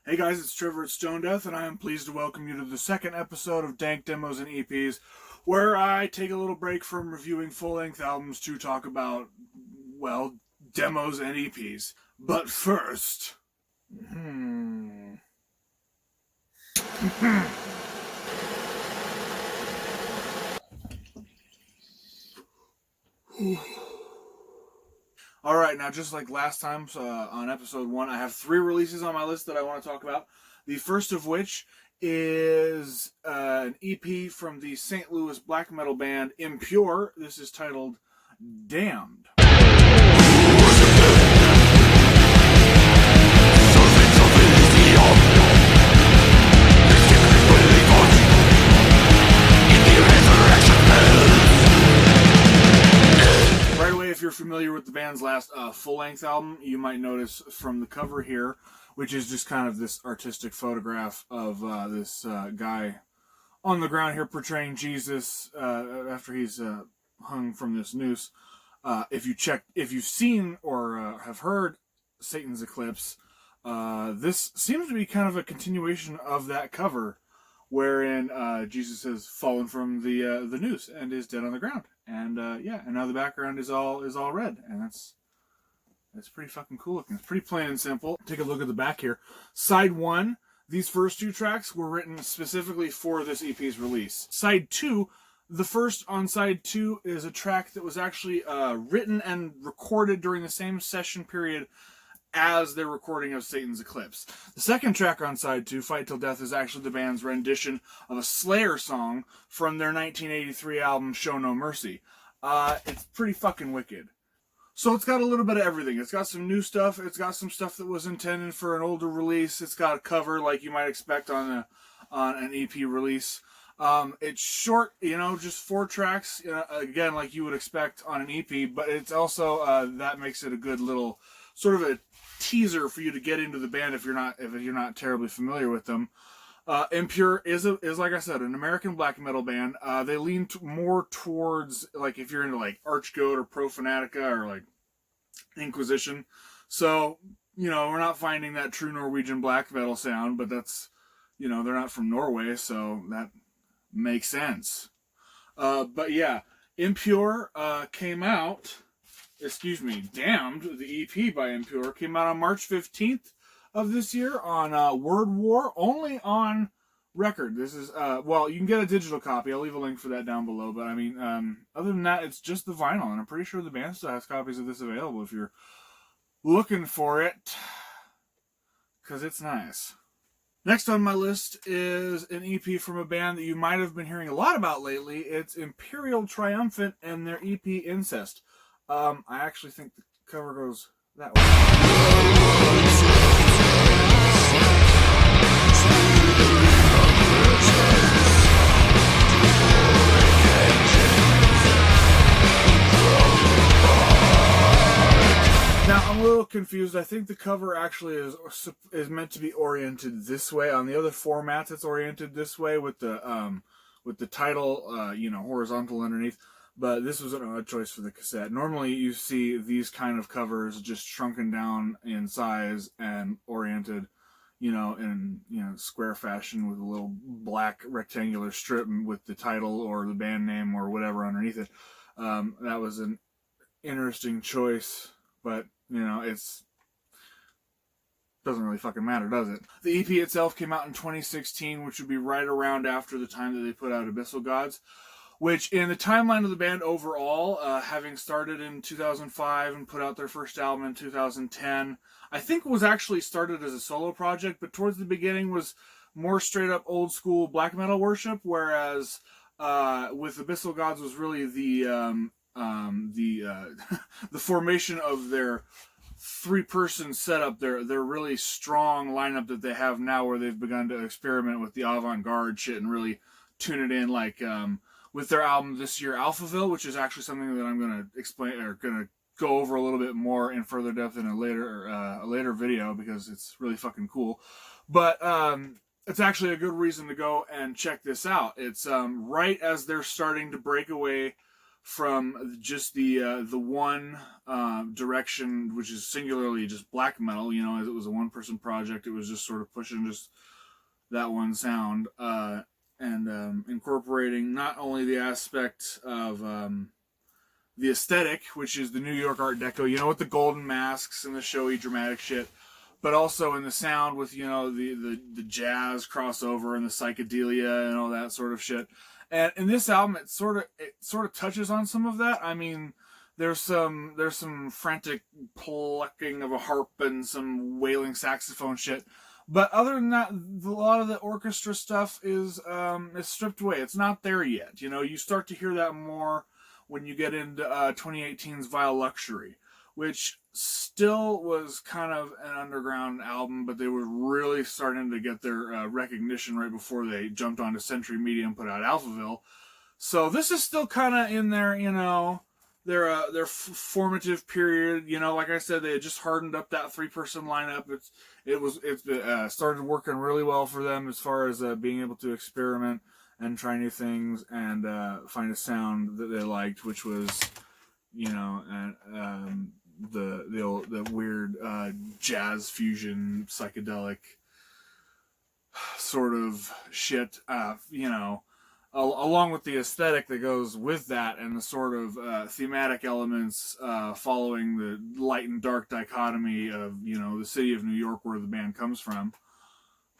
Hey guys, it's Trevor at Stone Death, and I am pleased to welcome you to the second episode of Dank Demos and EPs, where I take a little break from reviewing full-length albums to talk about, well, demos and EPs. But first... Alright, now just like last time on episode 1, I have 3 releases on my list that I want to talk about. The first of which is an EP from the St. Louis black metal band Impure. This is titled Damned. If you're familiar with the band's last full-length album, you might notice from the cover here, which is just kind of this artistic photograph of this guy on the ground here portraying Jesus after he's hung from this noose. If you've seen or have heard Satan's Eclipse, this seems to be kind of a continuation of that cover, wherein Jesus has fallen from the noose and is dead on the ground. And and now the background is all red, and that's pretty fucking cool looking. It's pretty plain and simple. Take a look at the back here. Side 1, these first 2 tracks were written specifically for this EP's release. Side 2, the first on side 2 is a track that was actually written and recorded during the same session period as their recording of Satan's Eclipse. The second track on side 2, Fight Till Death, is actually the band's rendition of a Slayer song from their 1983 album Show No Mercy. It's pretty fucking wicked. So it's got a little bit of everything. It's got some new stuff. It's got some stuff that was intended for an older release. It's got a cover like you might expect on an EP release. It's short, just 4 tracks, again, like you would expect on an EP, but it's also, that makes it a good little sort of a teaser for you to get into the band if you're not terribly familiar with them. Impure is like I said, an American black metal band. They lean more towards, like, if you're into like Archgoat or Profanatica or like Inquisition. So we're not finding that true Norwegian black metal sound, but that's they're not from Norway, so that makes sense. But yeah, Impure came out. Damned, the EP by Impure, came out on March 15th of this year on Word War, only on record. This is, you can get a digital copy. I'll leave a link for that down below. But, other than that, it's just the vinyl. And I'm pretty sure the band still has copies of this available if you're looking for it. Because it's nice. Next on my list is an EP from a band that you might have been hearing a lot about lately. It's Imperial Triumphant and their EP Inceste. I actually think the cover goes that way. Now, I'm a little confused. I think the cover actually is meant to be oriented this way. On the other formats, it's oriented this way with the title, horizontal underneath. But this was an odd choice for the cassette. Normally, you see these kind of covers just shrunken down in size and oriented, in square fashion with a little black rectangular strip with the title or the band name or whatever underneath it. That was an interesting choice, but it's doesn't really fucking matter, does it? The EP itself came out in 2016, which would be right around after the time that they put out Abyssal Gods. Which, in the timeline of the band overall, having started in 2005 and put out their first album in 2010, I think was actually started as a solo project, but towards the beginning was more straight up old school black metal worship, whereas with Abyssal Gods was really the formation of their 3-person setup, their really strong lineup that they have now, where they've begun to experiment with the avant-garde shit and really tune it in, like with their album this year, Alphaville, which is actually something that I'm going to explain or going to go over a little bit more in further depth in a later video, because it's really fucking cool. But it's actually a good reason to go and check this out. It's right as they're starting to break away from just the one direction, which is singularly just black metal. You know, as it was a one-person project, it was just sort of pushing just that one sound, and incorporating not only the aspect of the aesthetic, which is the New York Art Deco, you know, with the golden masks and the showy dramatic shit, but also in the sound with, you know, the jazz crossover and the psychedelia and all that sort of shit. And in this album, it sort of touches on some of that. I mean, there's some frantic plucking of a harp and some wailing saxophone shit. But other than that, a lot of the orchestra stuff is stripped away. It's not there yet. You know, you start to hear that more when you get into 2018's Vile Luxury, which still was kind of an underground album, but they were really starting to get their recognition right before they jumped onto Century Media and put out Alphaville. So this is still kind of in their, you know, their formative period. You know, like I said, they had just hardened up that 3-person lineup. It's started working really well for them as far as being able to experiment and try new things and find a sound that they liked, which was, you know, and the weird jazz fusion psychedelic sort of shit, you know, along with the aesthetic that goes with that and the sort of thematic elements following the light and dark dichotomy of, you know, the city of New York where the band comes from.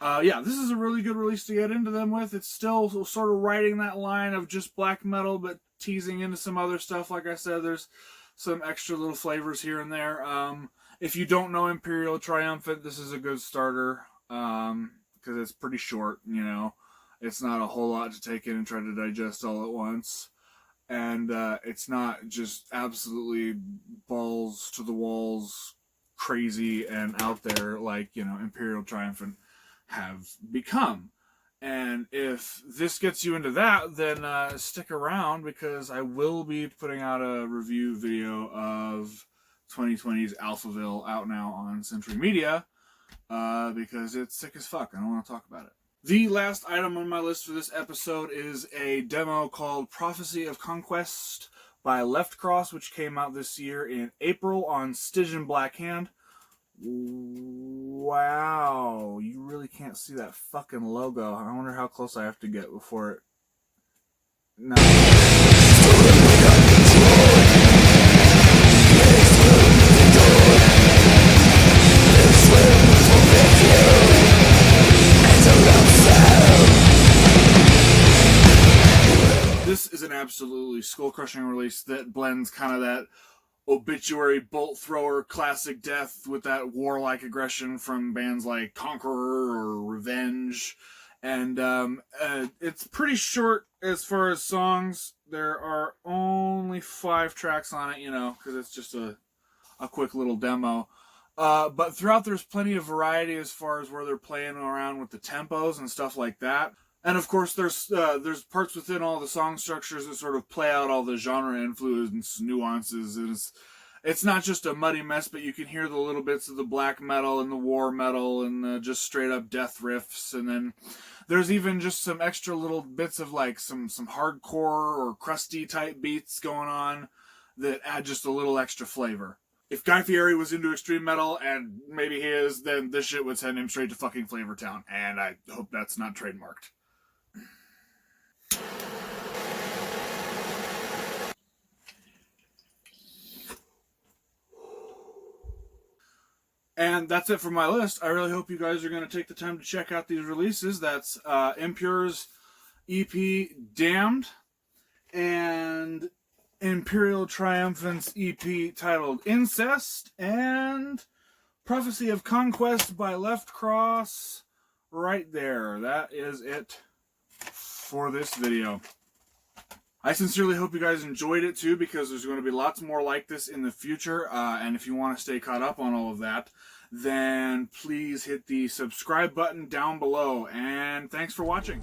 Yeah, this is a really good release to get into them with. It's still sort of riding that line of just black metal, but teasing into some other stuff. Like I said, there's some extra little flavors here and there. If you don't know Imperial Triumphant, this is a good starter, because it's pretty short, you know. It's not a whole lot to take in and try to digest all at once. And it's not just absolutely balls to the walls crazy and out there like, you know, Imperial Triumphant have become. And if this gets you into that, then stick around, because I will be putting out a review video of 2020's Alphaville out now on Century Media, because it's sick as fuck. I don't want to talk about it. The last item on my list for this episode is a demo called Prophecy of Conquest by Left Cross, which came out this year in April on Stygian Black Hand. Wow, you really can't see that fucking logo. I wonder how close I have to get before it... No. This is an absolutely skull-crushing release that blends kind of that obituary bolt thrower classic death with that warlike aggression from bands like Conqueror or Revenge. And it's pretty short as far as songs. There are only 5 tracks on it, you know, because it's just a quick little demo. But throughout, there's plenty of variety as far as where they're playing around with the tempos and stuff like that. And of course, there's parts within all the song structures that sort of play out all the genre influence nuances. And it's not just a muddy mess, but you can hear the little bits of the black metal and the war metal and just straight up death riffs. And then there's even just some extra little bits of like some hardcore or crusty type beats going on that add just a little extra flavor. If Guy Fieri was into extreme metal, and maybe he is, then this shit would send him straight to fucking Flavor Town. And I hope that's not trademarked. And that's it for my list. I really hope you guys are going to take the time to check out these releases. That's Impure's EP Damned and Imperial Triumphant's EP titled Incest, and Prophecy of Conquest by Left Cross right there. That is it for this video. I sincerely hope you guys enjoyed it too, because there's going to be lots more like this in the future. And if you want to stay caught up on all of that, then please hit the subscribe button down below. And thanks for watching.